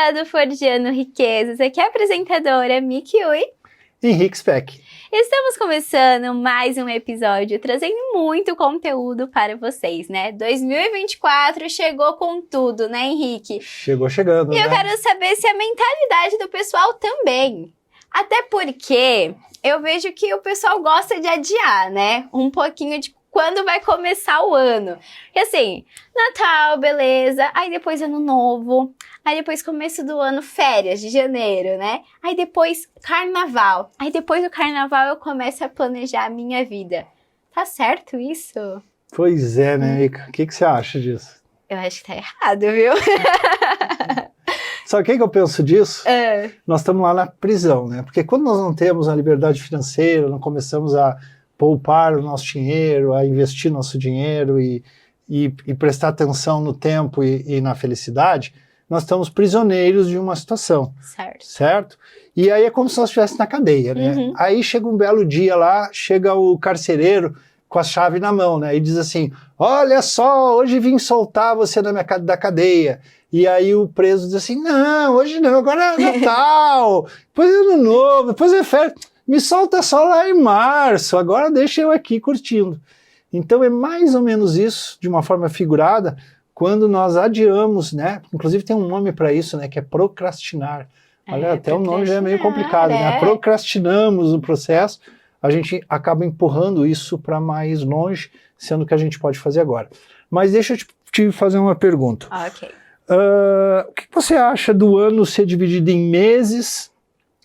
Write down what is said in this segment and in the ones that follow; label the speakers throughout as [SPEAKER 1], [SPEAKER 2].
[SPEAKER 1] galera do Forjando Riquezas, aqui é a apresentadora Miki Ui.
[SPEAKER 2] Henrique Speck.
[SPEAKER 1] Estamos começando mais um episódio, trazendo muito conteúdo para vocês, né? 2024 chegou com tudo, né, Henrique?
[SPEAKER 2] Chegou chegando,
[SPEAKER 1] E eu quero saber se a mentalidade do pessoal também. Até porque eu vejo que o pessoal gosta de adiar, né? Um pouquinho de quando vai começar o ano. E assim, Natal, beleza. Aí depois Ano Novo. Aí depois começo do ano, férias de janeiro, né? Aí depois Carnaval. Aí depois do Carnaval eu começo a planejar a minha vida. Tá certo isso?
[SPEAKER 2] Pois é, né, Mika? O que você acha disso?
[SPEAKER 1] Eu acho que tá errado, viu?
[SPEAKER 2] Sabe o que eu penso disso? Nós estamos lá na prisão, né? Porque quando nós não temos a liberdade financeira, não começamos a poupar o nosso dinheiro, a investir nosso dinheiro e prestar atenção no tempo e na felicidade, nós estamos prisioneiros de uma situação. Certo? E aí é como se nós estivéssemos na cadeia, né? Uhum. Aí chega um belo dia lá, chega o carcereiro com a chave na mão, né? E diz assim, olha só, hoje vim soltar você da cadeia. E aí o preso diz assim, não, hoje não, agora é Natal, depois é Ano Novo, depois é férias, me solta só lá em março, agora deixa eu aqui curtindo. Então é mais ou menos isso, de uma forma figurada, quando nós adiamos, né? Inclusive tem um nome para isso, né? Que é procrastinar. Olha, até o nome já é meio complicado, né? Procrastinamos o processo, a gente acaba empurrando isso para mais longe, sendo que a gente pode fazer agora. Mas deixa eu te fazer uma pergunta.
[SPEAKER 1] Ok.
[SPEAKER 2] O que você acha do ano ser dividido em meses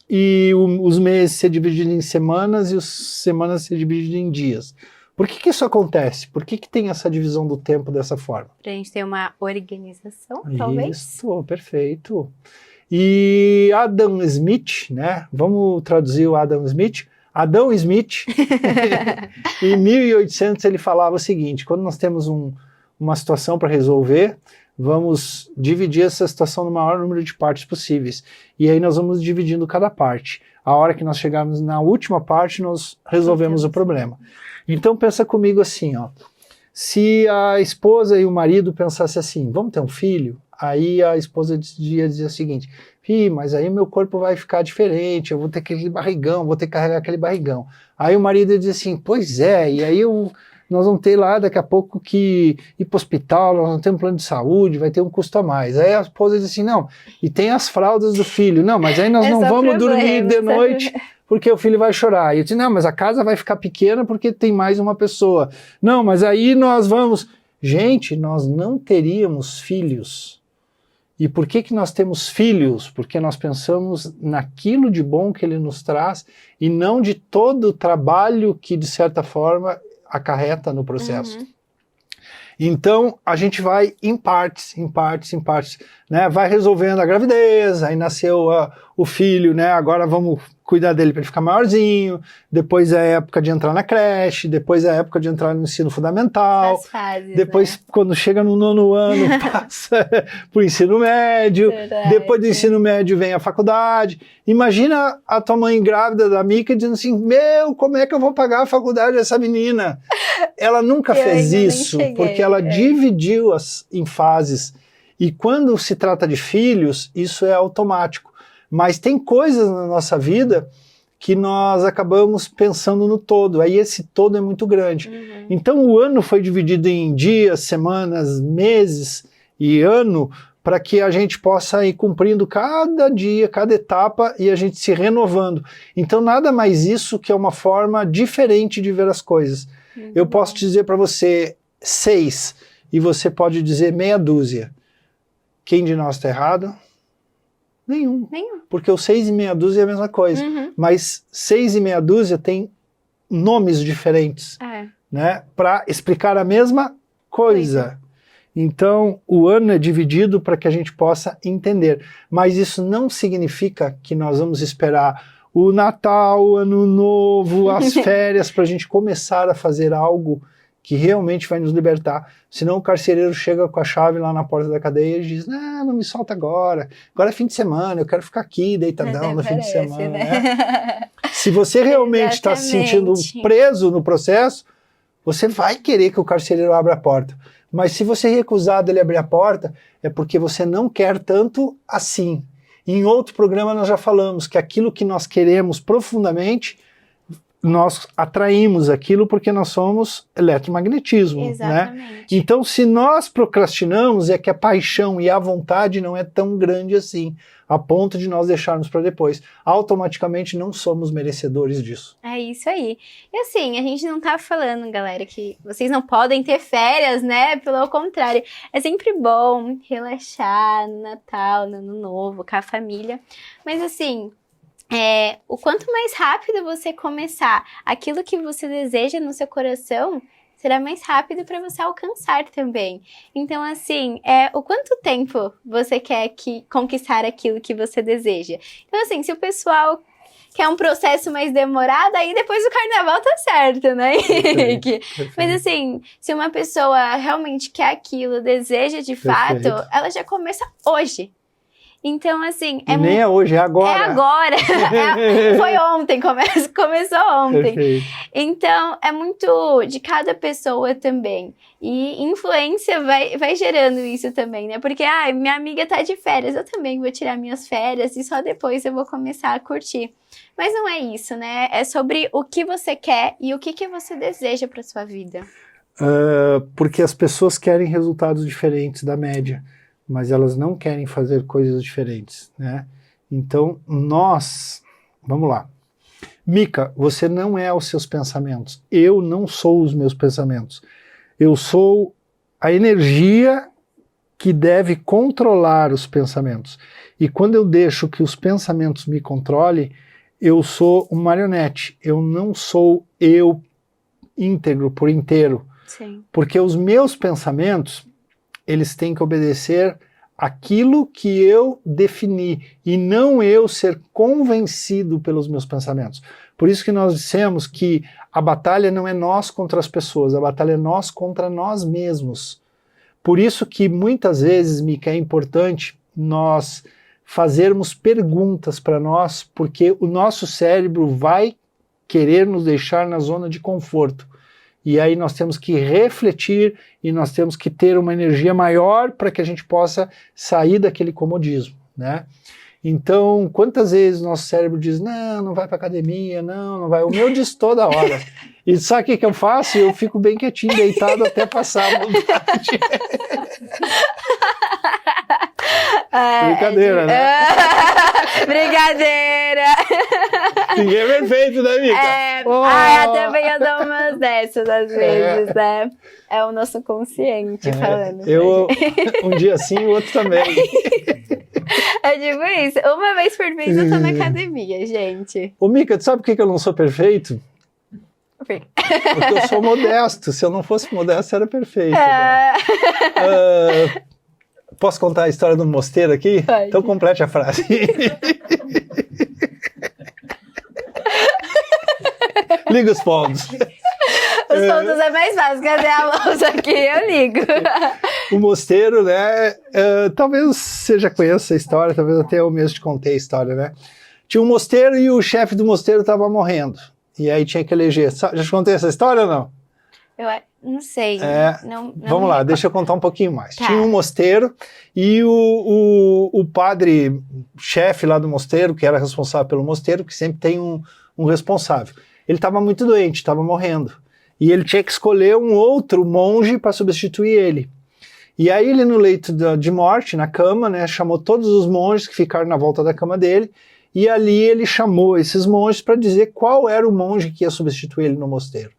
[SPEAKER 2] e os meses ser divididos em semanas e as semanas ser divididos em dias? Por que isso acontece? Por que tem essa divisão do tempo dessa forma?
[SPEAKER 1] Pra gente ter uma organização, talvez?
[SPEAKER 2] Isso, perfeito. E Adam Smith, né? Vamos traduzir o Adam Smith. Adão Smith, em 1800 ele falava o seguinte, quando nós temos uma situação para resolver, vamos dividir essa situação no maior número de partes possíveis. E aí nós vamos dividindo cada parte. A hora que nós chegarmos na última parte, nós resolvemos o problema. Então pensa comigo assim, ó. Se a esposa e o marido pensassem assim, vamos ter um filho? Aí a esposa ia dizer o seguinte, mas aí meu corpo vai ficar diferente, eu vou ter aquele barrigão, vou ter que carregar aquele barrigão. Aí o marido ia dizer assim, pois é, e aí nós vamos ter lá daqui a pouco que ir para o hospital, nós vamos ter um plano de saúde, vai ter um custo a mais. Aí a esposa diz assim, não, e tem as fraldas do filho, não, mas aí nós não vamos dormir de noite porque o filho vai chorar. E eu disse, não, mas a casa vai ficar pequena porque tem mais uma pessoa. Não, mas aí nós vamos... Gente, nós não teríamos filhos. E por que nós temos filhos? Porque nós pensamos naquilo de bom que ele nos traz e não de todo o trabalho que, de certa forma, acarreta no processo. Uhum. Então, a gente vai em partes, né? Vai resolvendo a gravidez, aí nasceu o filho, né? Agora vamos cuidar dele para ele ficar maiorzinho, depois é a época de entrar na creche, depois é a época de entrar no ensino fundamental,
[SPEAKER 1] fases,
[SPEAKER 2] depois, né? Quando chega no 9º ano, passa para o ensino médio, depois do ensino médio vem a faculdade. Imagina a tua mãe grávida da Mika dizendo assim, como é que eu vou pagar a faculdade dessa menina? Ela nunca fez isso, porque ela dividiu em fases. E quando se trata de filhos, isso é automático. Mas tem coisas na nossa vida que nós acabamos pensando no todo. Aí esse todo é muito grande. Uhum. Então o ano foi dividido em dias, semanas, meses e ano para que a gente possa ir cumprindo cada dia, cada etapa e a gente se renovando. Então nada mais isso que é uma forma diferente de ver as coisas. Uhum. Eu posso dizer para você 6 e você pode dizer meia dúzia. Quem de nós está errado? Nenhum. Porque o 6 e meia dúzia é a mesma coisa. Uhum. Mas 6 e meia dúzia tem nomes diferentes, né? Para explicar a mesma coisa. Então, o ano é dividido para que a gente possa entender. Mas isso não significa que nós vamos esperar o Natal, o Ano Novo, as férias, para a gente começar a fazer algo que realmente vai nos libertar. Senão o carcereiro chega com a chave lá na porta da cadeia e diz, não me solta agora é fim de semana, eu quero ficar aqui deitadão no fim de semana. Né? Se você realmente está se sentindo preso no processo, você vai querer que o carcereiro abra a porta. Mas se você recusar dele abrir a porta, é porque você não quer tanto assim. Em outro programa nós já falamos que aquilo que nós queremos profundamente, nós atraímos aquilo porque nós somos eletromagnetismo,
[SPEAKER 1] Exatamente.
[SPEAKER 2] né? Então, se nós procrastinamos, é que a paixão e a vontade não é tão grande assim, a ponto de nós deixarmos para depois. Automaticamente não somos merecedores disso.
[SPEAKER 1] É isso aí. E assim, a gente não tá falando, galera, que vocês não podem ter férias, né? Pelo contrário, é sempre bom relaxar no Natal, no Ano Novo, com a família. Mas assim, o quanto mais rápido você começar aquilo que você deseja no seu coração, será mais rápido para você alcançar também. Então, assim, o quanto tempo você quer conquistar aquilo que você deseja. Então, assim, se o pessoal quer um processo mais demorado, aí depois do carnaval tá certo, né, Henrique? Mas, assim, se uma pessoa realmente quer aquilo, deseja de fato, ela já começa hoje. Então, assim...
[SPEAKER 2] nem é hoje, é agora.
[SPEAKER 1] É agora. Foi ontem, começou ontem.
[SPEAKER 2] Perfeito.
[SPEAKER 1] Então, é muito de cada pessoa também. E influência vai gerando isso também, né? Porque, minha amiga tá de férias, eu também vou tirar minhas férias e só depois eu vou começar a curtir. Mas não é isso, né? É sobre o que você quer e o que você deseja pra sua vida.
[SPEAKER 2] Porque as pessoas querem resultados diferentes da média, mas elas não querem fazer coisas diferentes, né? Então, vamos lá. Mica, você não é os seus pensamentos. Eu não sou os meus pensamentos. Eu sou a energia que deve controlar os pensamentos. E quando eu deixo que os pensamentos me controlem, eu sou um marionete. Eu não sou eu íntegro, por inteiro.
[SPEAKER 1] Sim.
[SPEAKER 2] Porque os meus pensamentos, eles têm que obedecer aquilo que eu defini e não eu ser convencido pelos meus pensamentos. Por isso que nós dissemos que a batalha não é nós contra as pessoas, a batalha é nós contra nós mesmos. Por isso que muitas vezes, Mica, é importante nós fazermos perguntas para nós, porque o nosso cérebro vai querer nos deixar na zona de conforto. E aí nós temos que refletir e nós temos que ter uma energia maior para que a gente possa sair daquele comodismo, né? Então, quantas vezes o nosso cérebro diz, não vai para academia, não vai. O meu diz toda hora. E sabe o que eu faço? Eu fico bem quietinho, deitado até passar a vontade. Brincadeira, né?
[SPEAKER 1] Brincadeira!
[SPEAKER 2] Ninguém é perfeito, né, Mica?
[SPEAKER 1] Eu também eu dou umas dessas às vezes, né? É o nosso consciente falando.
[SPEAKER 2] Um dia sim, o outro também.
[SPEAKER 1] É tipo isso. Uma vez por mês eu tô na academia, gente.
[SPEAKER 2] Ô, Mica, tu sabe por que eu não sou perfeito? Porque eu sou modesto. Se eu não fosse modesto, era perfeito. Né? Posso contar a história do mosteiro aqui?
[SPEAKER 1] Pode.
[SPEAKER 2] Então complete a frase. Liga os pontos.
[SPEAKER 1] Os pontos é mais fácil. Cadê a louça aqui? Eu ligo.
[SPEAKER 2] O mosteiro, né? Talvez você já conheça a história, talvez até eu mesmo te contei a história, né? Tinha um mosteiro e o chefe do mosteiro estava morrendo. E aí tinha que eleger. Já te contei essa história ou não?
[SPEAKER 1] Eu não sei. Não
[SPEAKER 2] vamos lá, deixa eu contar um pouquinho mais.
[SPEAKER 1] Tá.
[SPEAKER 2] Tinha um mosteiro e o padre, chefe lá do mosteiro, que era responsável pelo mosteiro, que sempre tem um responsável. Ele estava muito doente, estava morrendo. E ele tinha que escolher um outro monge para substituir ele. E aí ele, no leito de morte, na cama, né, chamou todos os monges que ficaram na volta da cama dele, e ali ele chamou esses monges para dizer qual era o monge que ia substituir ele no mosteiro.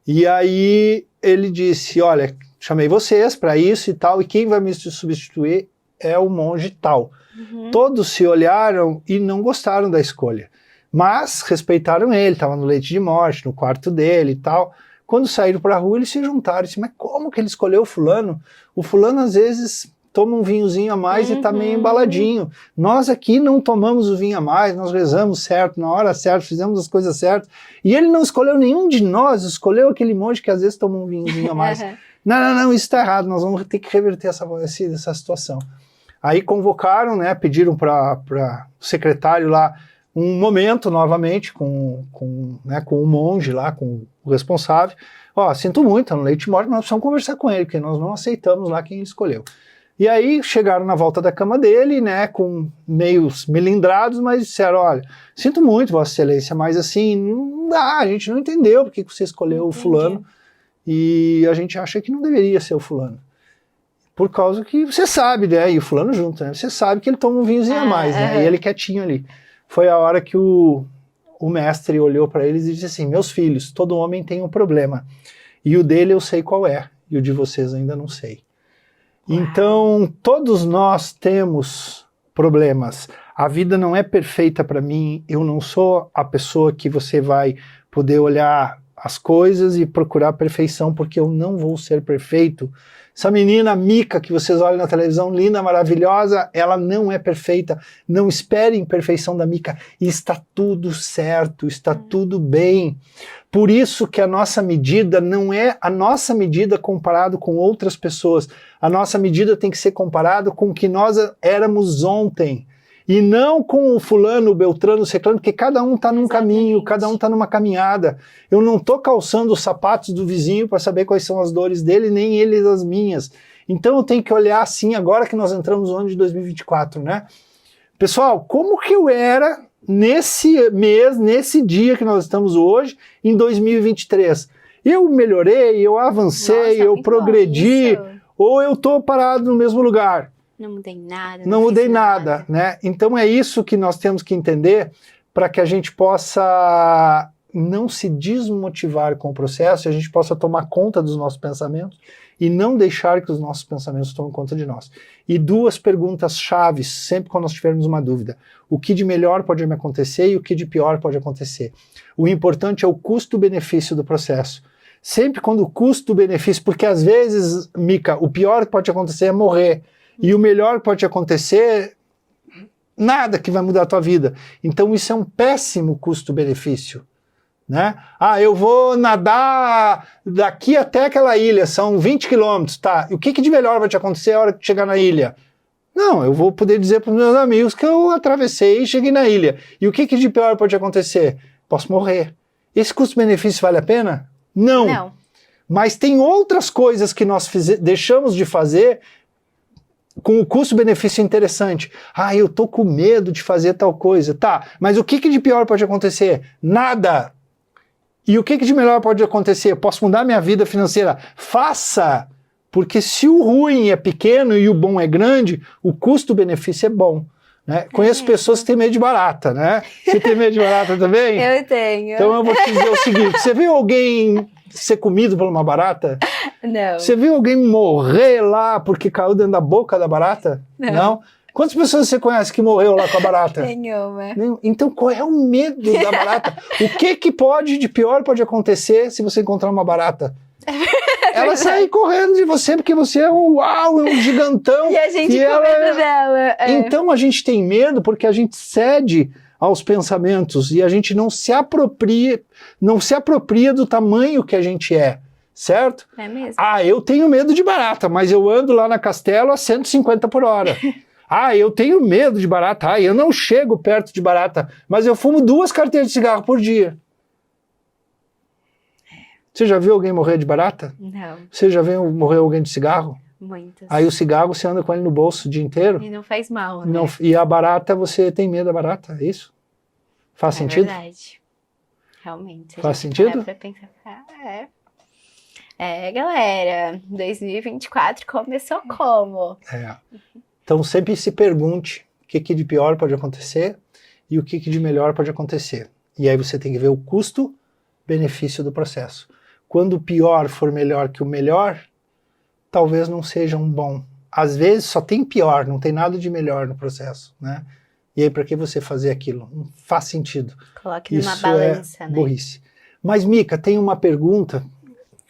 [SPEAKER 2] E aí ele disse, olha, chamei vocês para isso e tal, e quem vai me substituir é o monge tal.
[SPEAKER 1] Uhum.
[SPEAKER 2] Todos se olharam e não gostaram da escolha, mas respeitaram ele, estava no leito de morte, no quarto dele e tal. Quando saíram para a rua, eles se juntaram e disse, mas como que ele escolheu o fulano? O fulano às vezes toma um vinhozinho a mais e está meio embaladinho. Nós aqui não tomamos o vinho a mais, nós rezamos certo, na hora certa, fizemos as coisas certas. E ele não escolheu nenhum de nós, escolheu aquele monge que às vezes toma um vinhozinho a mais. Não, isso está errado, nós vamos ter que reverter essa situação. Aí convocaram, né, pediram para o secretário lá um momento novamente com o monge lá, com o responsável. Sinto muito, tá no leito de morte, nós precisamos conversar com ele, porque nós não aceitamos lá quem ele escolheu. E aí chegaram na volta da cama dele, né, com meios melindrados, mas disseram, olha, sinto muito, Vossa Excelência, mas assim, não dá, a gente não entendeu porque que você escolheu o fulano, e a gente acha que não deveria ser o fulano. Por causa que você sabe, né, e o fulano junto, né, você sabe que ele toma um vinhozinho a mais, né, e ele quietinho ali. Foi a hora que o mestre olhou para eles e disse assim, meus filhos, todo homem tem um problema, e o dele eu sei qual é, e o de vocês ainda não sei. Então, todos nós temos problemas. A vida não é perfeita para mim, eu não sou a pessoa que você vai poder olhar as coisas e procurar perfeição, porque eu não vou ser perfeito. Essa menina Mica que vocês olham na televisão, linda, maravilhosa, ela não é perfeita. Não esperem perfeição da Mica. E está tudo certo, está tudo bem. Por isso que a nossa medida não é a nossa medida comparado com outras pessoas. A nossa medida tem que ser comparado com o que nós éramos ontem. E não com o fulano, o beltrano, o ciclano, porque cada um está num caminho, cada um está numa caminhada. Eu não estou calçando os sapatos do vizinho para saber quais são as dores dele, nem ele as minhas. Então eu tenho que olhar assim, agora que nós entramos no ano de 2024, né? Pessoal, como que eu era nesse mês, nesse dia que nós estamos hoje, em 2023? Eu melhorei, eu avancei, eu progredi, ou eu estou parado no mesmo lugar?
[SPEAKER 1] Não mudei nada.
[SPEAKER 2] Não mudei nada, né? Então é isso que nós temos que entender para que a gente possa não se desmotivar com o processo, a gente possa tomar conta dos nossos pensamentos e não deixar que os nossos pensamentos tomem conta de nós. E duas perguntas chaves, sempre quando nós tivermos uma dúvida. O que de melhor pode me acontecer e o que de pior pode acontecer. O importante é o custo-benefício do processo. Sempre quando o custo-benefício, porque às vezes, Mica, o pior que pode acontecer é morrer. E o melhor que pode acontecer, nada que vai mudar a tua vida. Então isso é um péssimo custo-benefício, né? Ah, eu vou nadar daqui até aquela ilha, são 20 quilômetros, tá? E o que de melhor vai te acontecer a hora que chegar na ilha? Não, eu vou poder dizer para os meus amigos que eu atravessei e cheguei na ilha. E o que de pior pode acontecer? Posso morrer. Esse custo-benefício vale a pena? Não.
[SPEAKER 1] Não.
[SPEAKER 2] Mas tem outras coisas que nós deixamos de fazer com o custo-benefício interessante. Ah, eu tô com medo de fazer tal coisa. Tá, mas o que de pior pode acontecer? Nada. E o que de melhor pode acontecer? Posso mudar minha vida financeira? Faça! Porque se o ruim é pequeno e o bom é grande, o custo-benefício é bom. Né? Conheço pessoas que têm medo de barata, né? Você tem medo de barata também?
[SPEAKER 1] Eu tenho.
[SPEAKER 2] Então eu vou te dizer o seguinte, você viu alguém ser comido por uma barata?
[SPEAKER 1] Não.
[SPEAKER 2] Você viu alguém morrer lá porque caiu dentro da boca da barata? Não? Quantas pessoas você conhece que morreu lá com a barata?
[SPEAKER 1] Nenhuma.
[SPEAKER 2] Então qual é o medo da barata? O que pode de pior pode acontecer se você encontrar uma barata? Ela sai correndo de você porque você é um gigantão.
[SPEAKER 1] E a gente com medo dela.
[SPEAKER 2] Então a gente tem medo porque a gente cede aos pensamentos e a gente não se apropria do tamanho que a gente é, certo?
[SPEAKER 1] É mesmo.
[SPEAKER 2] Ah, eu tenho medo de barata, mas eu ando lá na Castelo a 150 por hora. Ah, eu tenho medo de barata. Ah, eu não chego perto de barata, mas eu fumo 2 carteiras de cigarro por dia. Você já viu alguém morrer de barata?
[SPEAKER 1] Não.
[SPEAKER 2] Você já viu morrer alguém de cigarro?
[SPEAKER 1] Muitas.
[SPEAKER 2] Aí o cigarro você anda com ele no bolso o dia inteiro.
[SPEAKER 1] E não faz mal, né?
[SPEAKER 2] Não, e a barata, você tem medo da barata, é isso? Faz sentido?
[SPEAKER 1] É verdade. Realmente.
[SPEAKER 2] Faz sentido?
[SPEAKER 1] Pra pensar. Galera, 2024 começou como?
[SPEAKER 2] Então sempre se pergunte o que de pior pode acontecer e o que de melhor pode acontecer. E aí você tem que ver o custo-benefício do processo. Quando o pior for melhor que o melhor, talvez não seja um bom. Às vezes só tem pior, não tem nada de melhor no processo, né? E aí para que você fazer aquilo? Não faz sentido.
[SPEAKER 1] Coloque numa balança, né?
[SPEAKER 2] Burrice. Mas Mica, tem uma pergunta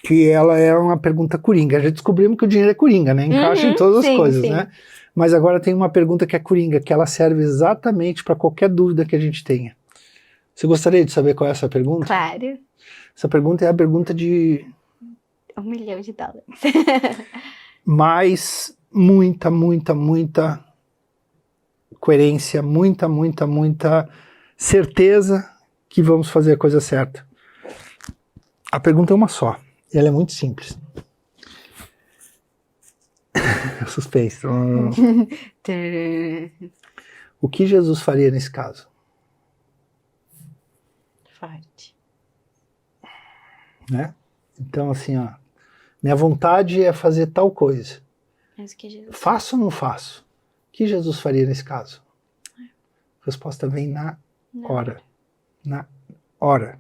[SPEAKER 2] que ela é uma pergunta coringa. Já descobrimos que o dinheiro é coringa, né? Encaixa em todas as coisas, sim. Né? Mas agora tem uma pergunta que é coringa, que ela serve exatamente para qualquer dúvida que a gente tenha. Você gostaria de saber qual é essa pergunta?
[SPEAKER 1] Claro.
[SPEAKER 2] Essa pergunta é a pergunta de...
[SPEAKER 1] $1 milhão.
[SPEAKER 2] Mas muita coerência, muita certeza que vamos fazer a coisa certa. A pergunta é uma só. E ela é muito simples. Suspense. O que Jesus faria nesse caso?
[SPEAKER 1] Forte.
[SPEAKER 2] Né? Então, assim, ó, minha vontade é fazer tal coisa.
[SPEAKER 1] Mas o que Jesus...
[SPEAKER 2] Faço ou não faço? O que Jesus faria nesse caso? A resposta vem na hora. Na hora.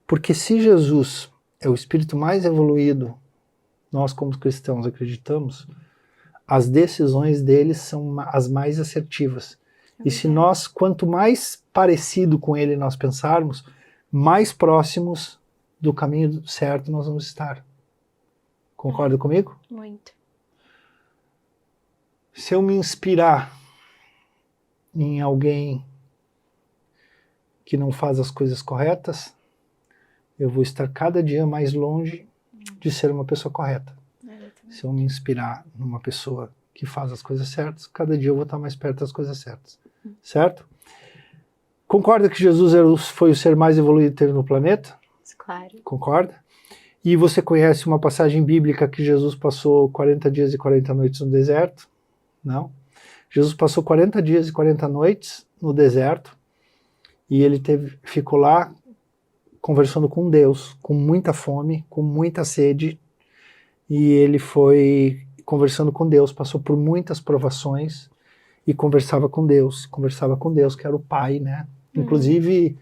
[SPEAKER 2] Porque se Jesus é o espírito mais evoluído, nós como cristãos acreditamos, as decisões dele são as mais assertivas. E se nós, quanto mais parecido com ele nós pensarmos, mais próximos do caminho certo nós vamos estar. Concorda comigo?
[SPEAKER 1] Muito.
[SPEAKER 2] Se eu me inspirar em alguém que não faz as coisas corretas, eu vou estar cada dia mais longe de ser uma pessoa correta. Se eu me inspirar numa pessoa que faz as coisas certas, cada dia eu vou estar mais perto das coisas certas. Certo? Concorda que Jesus foi o ser mais evoluído que teve no planeta?
[SPEAKER 1] Claro.
[SPEAKER 2] Concorda? E você conhece uma passagem bíblica que Jesus passou 40 dias e 40 noites no deserto? Não. Jesus passou 40 dias e 40 noites no deserto e ele ficou lá conversando com Deus, com muita fome, com muita sede, e ele foi conversando com Deus, passou por muitas provações e conversava com Deus, que era o Pai, né? Inclusive,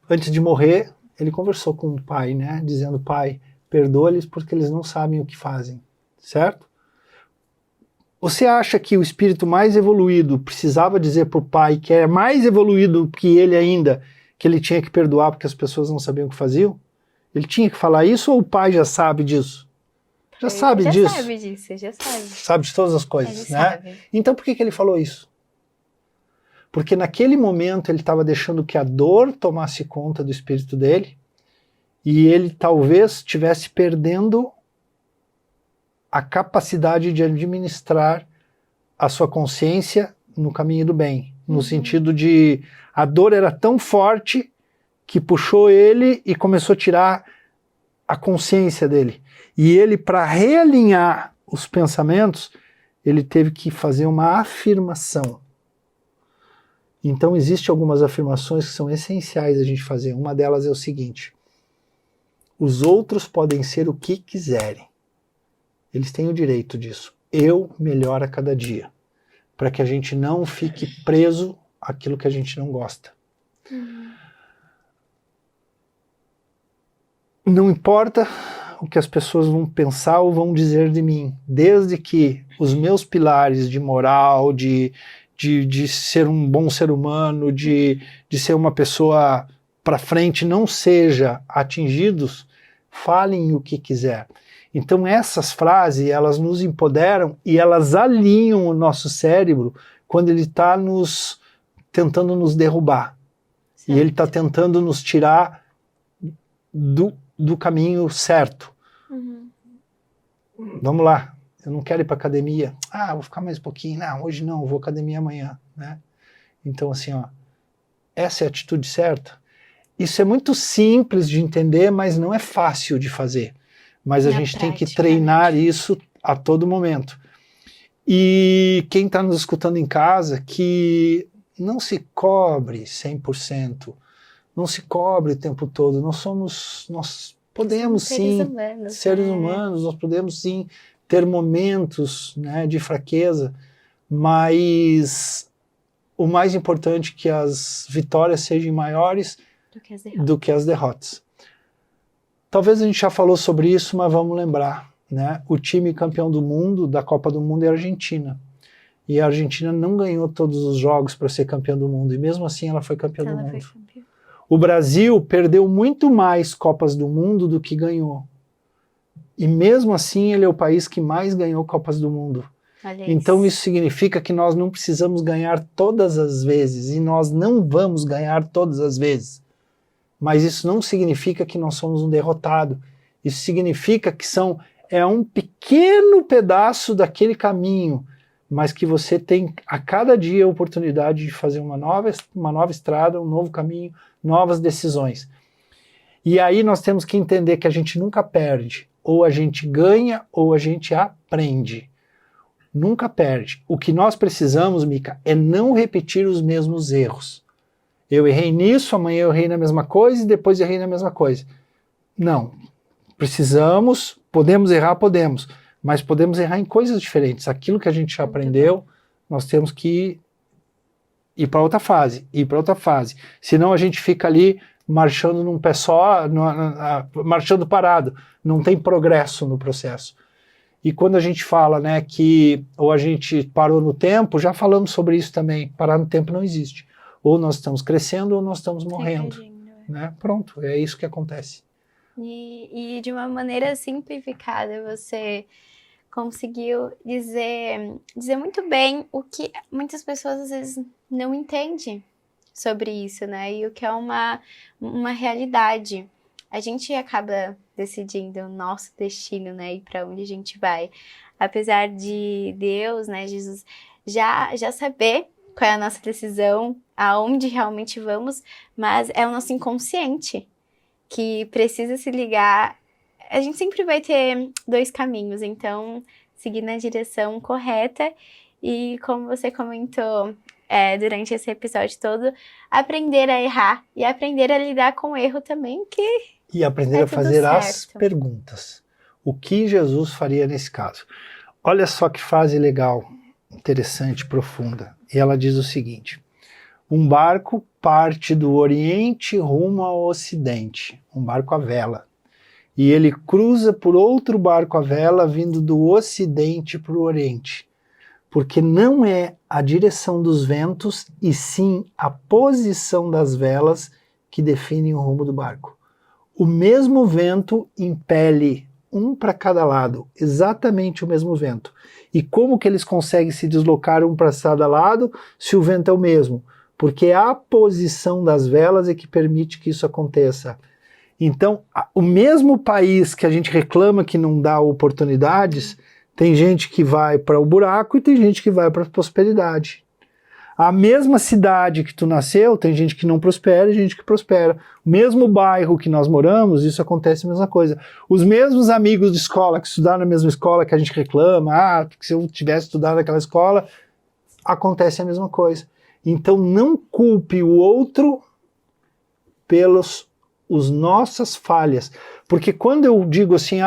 [SPEAKER 2] antes de morrer, ele conversou com o Pai, né? Dizendo, Pai, perdoa-lhes porque eles não sabem o que fazem, certo? Você acha que o espírito mais evoluído precisava dizer para o Pai, que é mais evoluído que ele ainda, que ele tinha que perdoar porque as pessoas não sabiam o que faziam? Ele tinha que falar isso ou o Pai já sabe disso? Já sabe disso.
[SPEAKER 1] Já sabe.
[SPEAKER 2] Sabe de todas as coisas,
[SPEAKER 1] ele
[SPEAKER 2] né?
[SPEAKER 1] Sabe.
[SPEAKER 2] Então por que ele falou isso? Porque naquele momento ele estava deixando que a dor tomasse conta do espírito dele e ele talvez estivesse perdendo a capacidade de administrar a sua consciência no caminho do bem. No sentido de a dor era tão forte que puxou ele e começou a tirar a consciência dele. E ele, para realinhar os pensamentos, ele teve que fazer uma afirmação. Então, existem algumas afirmações que são essenciais a gente fazer. Uma delas é o seguinte: os outros podem ser o que quiserem. Eles têm o direito disso. Eu melhoro a cada dia. Para que a gente não fique preso àquilo que a gente não gosta. Não importa o que as pessoas vão pensar ou vão dizer de mim, desde que os meus pilares de moral, de ser um bom ser humano, de ser uma pessoa para frente não seja atingidos, falem o que quiser. Então essas frases, elas nos empoderam e elas alinham o nosso cérebro quando ele está tentando nos derrubar. Certo. E ele está tentando nos tirar do caminho certo. Vamos lá, eu não quero ir para academia. Vou ficar mais um pouquinho. Não, hoje não, vou à academia amanhã, né? Então assim, ó, essa é a atitude certa. Isso é muito simples de entender, mas não é fácil de fazer. Mas a gente tem que treinar isso a todo momento. E quem está nos escutando em casa, que não se cobre 100%, não se cobre o tempo todo. Nós podemos sim, seres humanos, nós podemos sim ter momentos, né, de fraqueza, mas o mais importante é que as vitórias sejam maiores do que as derrotas. Talvez a gente já falou sobre isso, mas vamos lembrar, né? O time campeão do mundo, da Copa do Mundo, é a Argentina. E a Argentina não ganhou todos os jogos para ser campeã do mundo, e mesmo assim ela foi campeã do mundo. O Brasil perdeu muito mais Copas do Mundo do que ganhou. E mesmo assim ele é o país que mais ganhou Copas do Mundo. Então isso significa que nós não precisamos ganhar todas as vezes, e nós não vamos ganhar todas as vezes. Mas isso não significa que nós somos um derrotado. Isso significa que é um pequeno pedaço daquele caminho, mas que você tem a cada dia a oportunidade de fazer uma nova estrada, um novo caminho, novas decisões. E aí nós temos que entender que a gente nunca perde. Ou a gente ganha ou a gente aprende. nunca perde. O que nós precisamos, Mica, é não repetir os mesmos erros. Eu errei nisso, amanhã eu errei na mesma coisa e depois errei na mesma coisa. Não. Precisamos, podemos errar, podemos, mas podemos errar em coisas diferentes. Aquilo que a gente já aprendeu, nós temos que ir para outra fase, Senão a gente fica ali marchando num pé só, marchando parado. Não tem progresso no processo. E quando a gente fala, né, que ou a gente parou no tempo, já falamos sobre isso também. Parar no tempo não existe. Ou nós estamos crescendo ou nós estamos morrendo. Né? Pronto, é isso que acontece.
[SPEAKER 1] E de uma maneira simplificada, você conseguiu dizer muito bem o que muitas pessoas às vezes não entendem sobre isso, né? E o que é uma realidade. A gente acaba decidindo o nosso destino, né? E para onde a gente vai. Apesar de Deus, né, Jesus, já saber qual é a nossa decisão, aonde realmente vamos, mas é o nosso inconsciente que precisa se ligar. A gente sempre vai ter dois caminhos, então seguir na direção correta e, como você comentou durante esse episódio todo, aprender a errar e aprender a lidar com o erro também,
[SPEAKER 2] e aprender a fazer as perguntas. O que Jesus faria nesse caso? Olha só que frase legal, interessante, profunda. E ela diz o seguinte: um barco parte do Oriente rumo ao Ocidente, um barco à vela. E ele cruza por outro barco à vela vindo do Ocidente para o Oriente. Porque não é a direção dos ventos, e sim a posição das velas que definem o rumo do barco. O mesmo vento impele um para cada lado, exatamente o mesmo vento. E como que eles conseguem se deslocar um para cada lado se o vento é o mesmo? Porque a posição das velas é que permite que isso aconteça. Então, o mesmo país que a gente reclama que não dá oportunidades, tem gente que vai para o buraco e tem gente que vai para a prosperidade. A mesma cidade que tu nasceu, tem gente que não prospera e gente que prospera. O mesmo bairro que nós moramos, isso acontece a mesma coisa. Os mesmos amigos de escola que estudaram na mesma escola que a gente reclama, que se eu tivesse estudado naquela escola, acontece a mesma coisa. Então não culpe o outro pelas nossas falhas. Porque quando eu digo assim,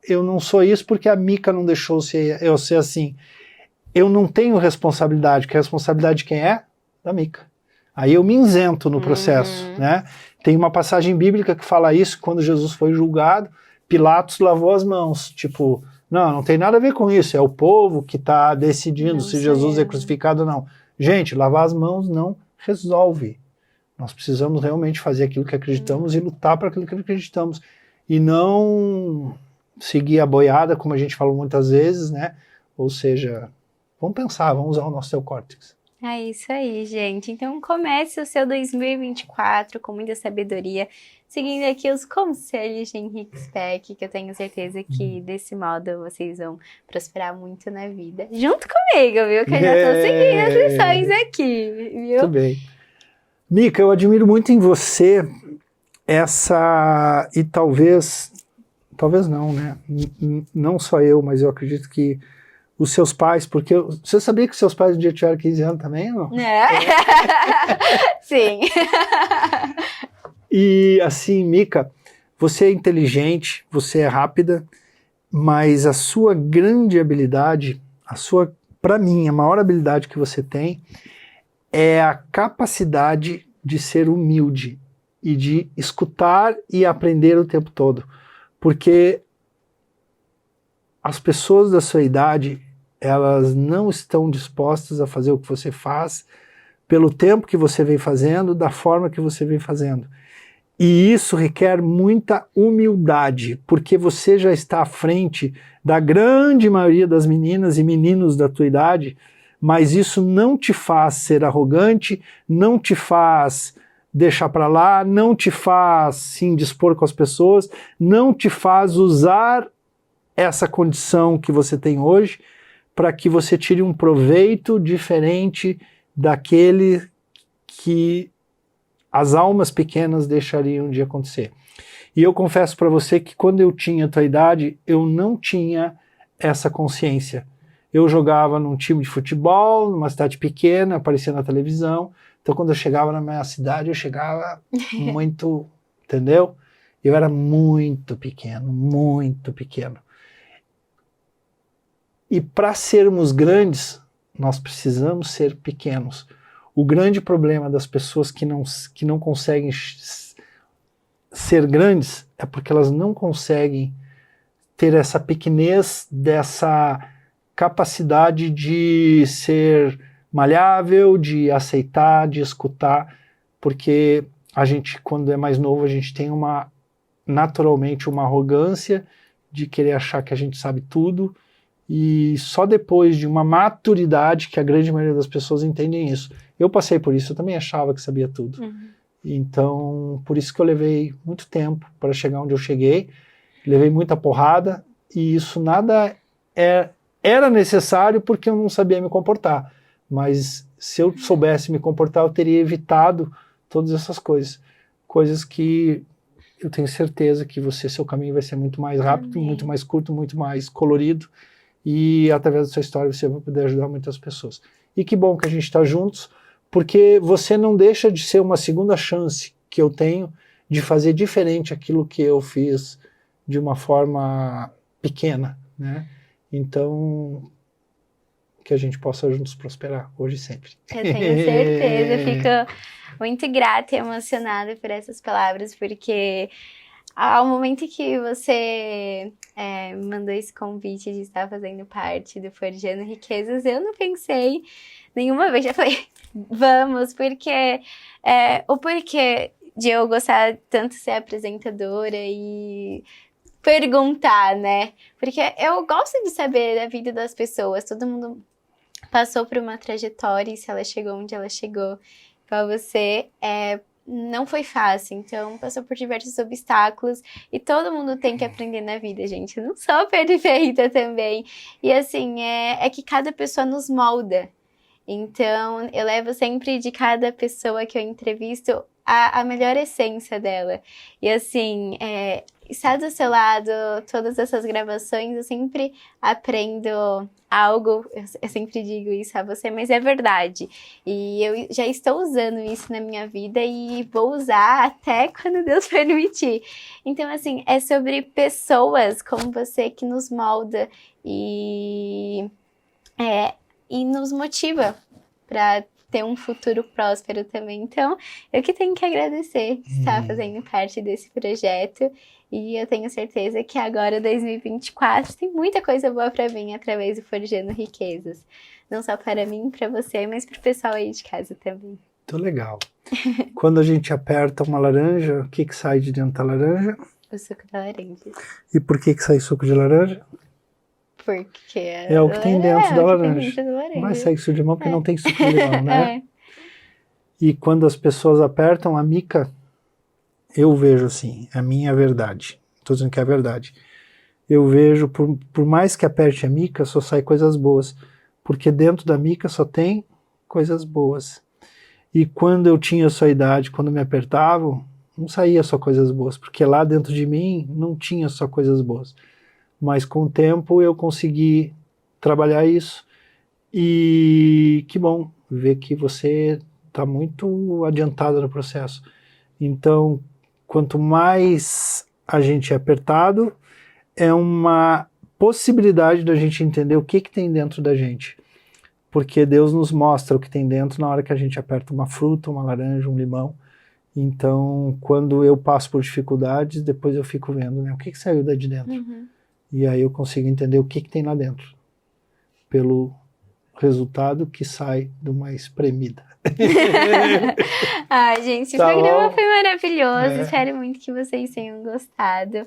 [SPEAKER 2] eu não sou isso porque a Mica não deixou eu ser assim, eu não tenho responsabilidade, que a responsabilidade de quem é? Da Mica. Aí eu me isento no processo, né? Tem uma passagem bíblica que fala isso, quando Jesus foi julgado, Pilatos lavou as mãos, tipo, não tem nada a ver com isso, é o povo que está decidindo se Jesus é crucificado ou não. Gente, lavar as mãos não resolve. Nós precisamos realmente fazer aquilo que acreditamos e lutar para aquilo que acreditamos. E não seguir a boiada, como a gente falou muitas vezes, né? Ou seja, vamos pensar, vamos usar o nosso neocórtex.
[SPEAKER 1] É isso aí, gente. Então comece o seu 2024 com muita sabedoria, seguindo aqui os conselhos de Henrique Speck, que eu tenho certeza que desse modo vocês vão prosperar muito na vida. Junto comigo, viu? Que eu já estou seguindo as lições aqui, viu?
[SPEAKER 2] Muito bem. Mica, eu admiro muito em você e talvez não, né? Não só eu, mas eu acredito que os seus pais, porque você sabia que seus pais um dia tiveram 15 anos também, ou não?
[SPEAKER 1] Sim.
[SPEAKER 2] E assim, Mica, você é inteligente, você é rápida, mas a sua grande habilidade, para mim, a maior habilidade que você tem é a capacidade de ser humilde e de escutar e aprender o tempo todo. Porque as pessoas da sua idade, elas não estão dispostas a fazer o que você faz pelo tempo que você vem fazendo, da forma que você vem fazendo. E isso requer muita humildade, porque você já está à frente da grande maioria das meninas e meninos da tua idade, mas isso não te faz ser arrogante, não te faz deixar para lá, não te faz se indispor com as pessoas, não te faz usar essa condição que você tem hoje para que você tire um proveito diferente daquele que as almas pequenas deixariam de acontecer. E eu confesso para você que quando eu tinha a tua idade, eu não tinha essa consciência. Eu jogava num time de futebol, numa cidade pequena, aparecia na televisão. Então, quando eu chegava na minha cidade, eu chegava muito, entendeu? Eu era muito pequeno, muito pequeno. E para sermos grandes, nós precisamos ser pequenos. O grande problema das pessoas que não conseguem ser grandes é porque elas não conseguem ter essa pequenez, dessa capacidade de ser maleável, de aceitar, de escutar, porque a gente, quando é mais novo, a gente tem naturalmente uma arrogância de querer achar que a gente sabe tudo, e só depois de uma maturidade que a grande maioria das pessoas entendem isso. Eu passei por isso, eu também achava que sabia tudo.
[SPEAKER 1] Uhum.
[SPEAKER 2] Então, por isso que eu levei muito tempo para chegar onde eu cheguei, levei muita porrada, e isso nada era necessário porque eu não sabia me comportar. Mas se eu soubesse me comportar, eu teria evitado todas essas coisas. Coisas que eu tenho certeza que seu caminho vai ser muito mais rápido,
[SPEAKER 1] Amém.
[SPEAKER 2] muito mais curto, muito mais colorido, e através da sua história você vai poder ajudar muitas pessoas. E que bom que a gente está juntos, porque você não deixa de ser uma segunda chance que eu tenho de fazer diferente aquilo que eu fiz de uma forma pequena, né? Então, que a gente possa juntos prosperar, hoje e sempre.
[SPEAKER 1] Eu tenho certeza, eu fico muito grata e emocionada por essas palavras, porque ao momento que você mandou esse convite de estar fazendo parte do Forjando Riquezas, eu não pensei nenhuma vez, já falei, vamos, porque o porquê de eu gostar tanto de ser apresentadora e perguntar, né? Porque eu gosto de saber da vida das pessoas, todo mundo passou por uma trajetória, e se ela chegou onde ela chegou, igual você, não foi fácil, então passou por diversos obstáculos, e todo mundo tem que aprender na vida, gente, eu não sou perfeita também, e assim, é que cada pessoa nos molda, então eu levo sempre de cada pessoa que eu entrevisto a melhor essência dela, e assim, estar do seu lado, todas essas gravações, eu sempre aprendo algo, eu sempre digo isso a você, mas é verdade. E eu já estou usando isso na minha vida e vou usar até quando Deus permitir. Então, assim, é sobre pessoas como você que nos molda e nos motiva para ter um futuro próspero também. Então, eu que tenho que agradecer estar fazendo parte desse projeto. E eu tenho certeza que agora, 2024, tem muita coisa boa para vir através do Forjando Riquezas. Não só para mim, para você, mas para o pessoal aí de casa também.
[SPEAKER 2] Muito legal. Quando a gente aperta uma laranja, o que sai de dentro da laranja?
[SPEAKER 1] O suco da laranja.
[SPEAKER 2] E por que sai suco de laranja?
[SPEAKER 1] Porque
[SPEAKER 2] é o que tem dentro da laranja.
[SPEAKER 1] Não
[SPEAKER 2] vai sair suco de limão porque não tem suco de limão, né? E quando as pessoas apertam a mica, eu vejo assim, a minha verdade. Estou dizendo que é a verdade. Eu vejo, por mais que aperte a mica, só sai coisas boas. Porque dentro da mica só tem coisas boas. E quando eu tinha a sua idade, quando me apertavam, não saía só coisas boas. Porque lá dentro de mim não tinha só coisas boas. Mas com o tempo eu consegui trabalhar isso. E que bom ver que você está muito adiantada no processo. Então, quanto mais a gente é apertado, é uma possibilidade da gente entender o que tem dentro da gente. Porque Deus nos mostra o que tem dentro na hora que a gente aperta uma fruta, uma laranja, um limão. Então, quando eu passo por dificuldades, depois eu fico vendo, né, o que saiu daí de dentro.
[SPEAKER 1] Uhum.
[SPEAKER 2] E aí eu consigo entender o que tem lá dentro. Pelo resultado que sai de uma espremida.
[SPEAKER 1] Ai, gente,
[SPEAKER 2] Tá
[SPEAKER 1] o programa
[SPEAKER 2] bom.
[SPEAKER 1] foi maravilhoso. Espero muito que vocês tenham gostado.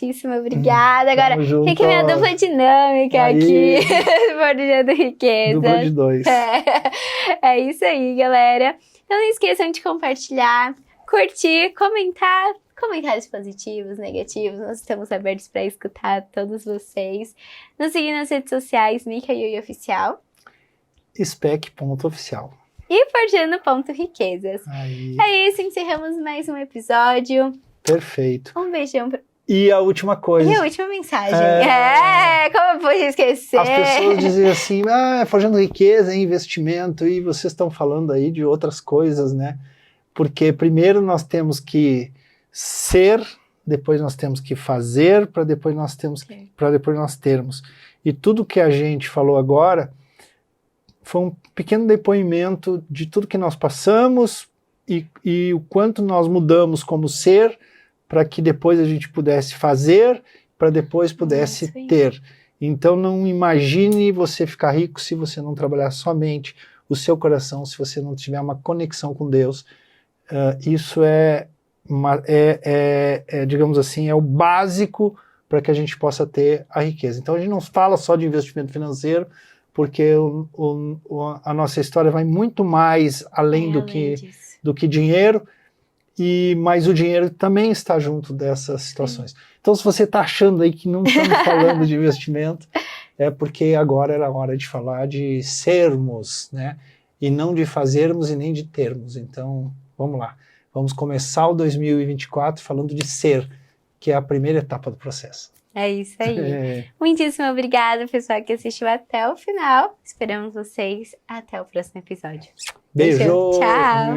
[SPEAKER 1] Muitíssimo obrigada. Agora,
[SPEAKER 2] Tamo junto.
[SPEAKER 1] fica minha dupla dinâmica
[SPEAKER 2] Aí.
[SPEAKER 1] aqui. Forjando Riquezas.
[SPEAKER 2] Dupla de 2.
[SPEAKER 1] É isso aí, galera. Então não esqueçam de compartilhar, curtir, comentar. Comentários positivos, negativos, nós estamos abertos para escutar todos vocês. Nos seguir nas redes sociais, Mica Yui Oficial.
[SPEAKER 2] Spec.oficial.
[SPEAKER 1] E Forjando.riquezas.
[SPEAKER 2] Aí.
[SPEAKER 1] É isso, encerramos mais um episódio.
[SPEAKER 2] Perfeito.
[SPEAKER 1] Um beijão
[SPEAKER 2] E a última coisa.
[SPEAKER 1] E a última mensagem. Como eu pude esquecer?
[SPEAKER 2] As pessoas diziam assim, forjando riqueza, investimento, e vocês estão falando aí de outras coisas, né? Porque primeiro nós temos que ser, depois nós temos que fazer, para depois nós termos. E tudo que a gente falou agora foi um pequeno depoimento de tudo que nós passamos e o quanto nós mudamos como ser, para que depois a gente pudesse fazer, para depois pudesse ter. Então não imagine você ficar rico se você não trabalhar somente o seu coração, se você não tiver uma conexão com Deus. Isso digamos assim, é o básico para que a gente possa ter a riqueza. Então a gente não fala só de investimento financeiro, porque a nossa história vai muito mais além do que dinheiro. Mas o dinheiro também está junto dessas situações. Sim. Então, se você está achando aí que não estamos falando de investimento, é porque agora era a hora de falar de sermos, né? E não de fazermos e nem de termos. Então, vamos lá. Vamos começar o 2024 falando de ser, que é a primeira etapa do processo.
[SPEAKER 1] É isso aí. Muitíssimo obrigada, pessoal, que assistiu até o final. Esperamos vocês até o próximo episódio.
[SPEAKER 2] Beijo.
[SPEAKER 1] Tchau.